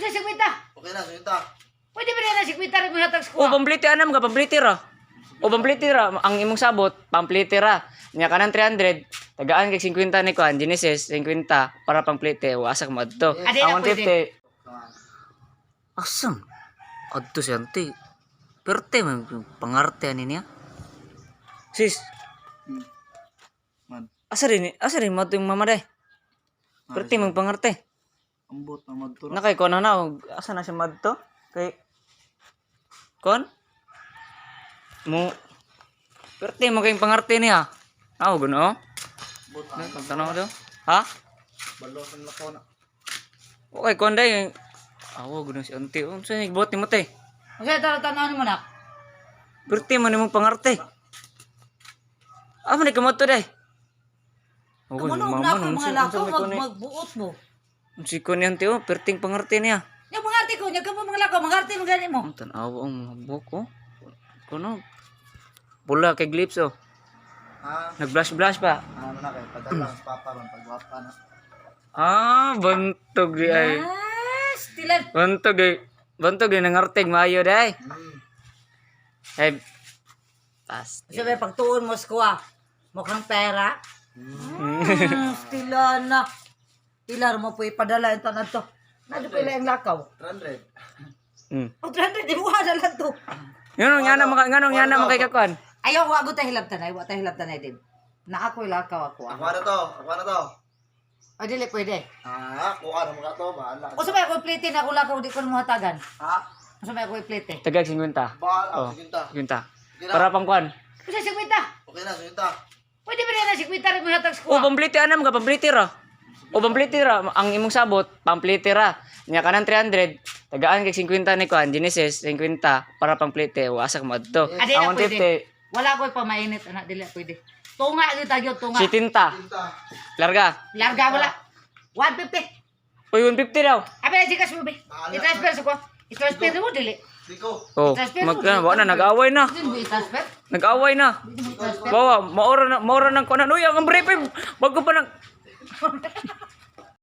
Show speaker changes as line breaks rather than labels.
Kasi 50.
Okay na, sunita.
Pwede ba na 50 rin mo hatag
O,
squad?
pampliti anam ka, pampliti ra. O, pampliti ra. Ang imong sabot, pampliti ra. Nya ka ng 300, tagaan kay 50 ni Kuan, Genesis, 50, para pampliti. Wasak mo adto.
Adi na
Ang 150, asam. Adto si Ante. Perte, man, pangarte ani niya. Sis,
Man,
asa rin mo ito yung mama day. Perte, man, pangarte.
ambot na madto.
Nakay ko na asa na siya madto? Kay, kon? Mo, perte, mo kayong pangarte niya. Ako, gano?
Ambot na.
Pagtanong ko daw. Ha?
Balosan na ko na.
Okay, konday. Ako, gano si Ante. Saan yung buhat ni mo, te?
Kasi tanaw mo na.
Perte, man yung pangarte. Ah, man, ikamoto day. Ako,
Kamunog na ako mga lakaw, magbuot mo.
Si kon yan, te, perting pangarte niya.
Yung mga arte ko, yung ka mo mga lakaw, mga arte mo gani mo.
Ang tanawa ang mga buhok, oh. Kuno. Pula kay Glips, oh.
Ah,
Nag-blush-blush pa.
ano na kay padala ang papa man pagwapa na.
Ah, bantog di ay.
Yes, tilan.
Bantog di. Bantog di nangartig maayo day. Ay. Pas.
Sabi, pagtuon mo squad, mukhang pera. Tilan na. Tilar mo po ipadala ito na to. Nado pala yung lakaw.
300.
O 300, di mo hadala to.
Nganong yana makay kakuan.
Ayaw, wag ko tayo hilabtanay, wag tayo hilabtanay din. Na ako'y lakaw ako.
Ako na to, ako na to.
O, dili, pwede.
Kuha na mga to, bahala.
O, sabay ako iplite na ako lakaw, di ko mo hatagan.
Ha?
O, sabay ako iplite.
Tagag 50.
Bahala,
Oh.
sunita.
50. Para pang kuan.
Kasi 50.
Okay na, sunita.
Pwede ba na 50 rin mo hatag
O,
squad?
pampliti anam ka, pampliti ra. O, pampliti ra. Ang imong sabot, pampliti ra. Nya ka ng 300, tagaan kay 50 ni kuan, Genesis, 50, para pampliti. Wasak mo adto.
Adi na
Ang 150,
pwede. Wala ko'y pamainit, anak, dili pwede. Tunga, dito tayo, tunga.
si Tinta.
Sunita.
Larga.
Larga, wala. 150.
Uy, 150 daw.
Abi na sikas mo, be. I-transfer sa ko. I-transfer mo, dili.
Diko.
Oh, wala na, nag-away na.
Hindi mo i-transfer.
Nag-away na.
Hindi mo i-transfer.
Bawa, maura ng kunan. Uy, ang brief, bago pa nang...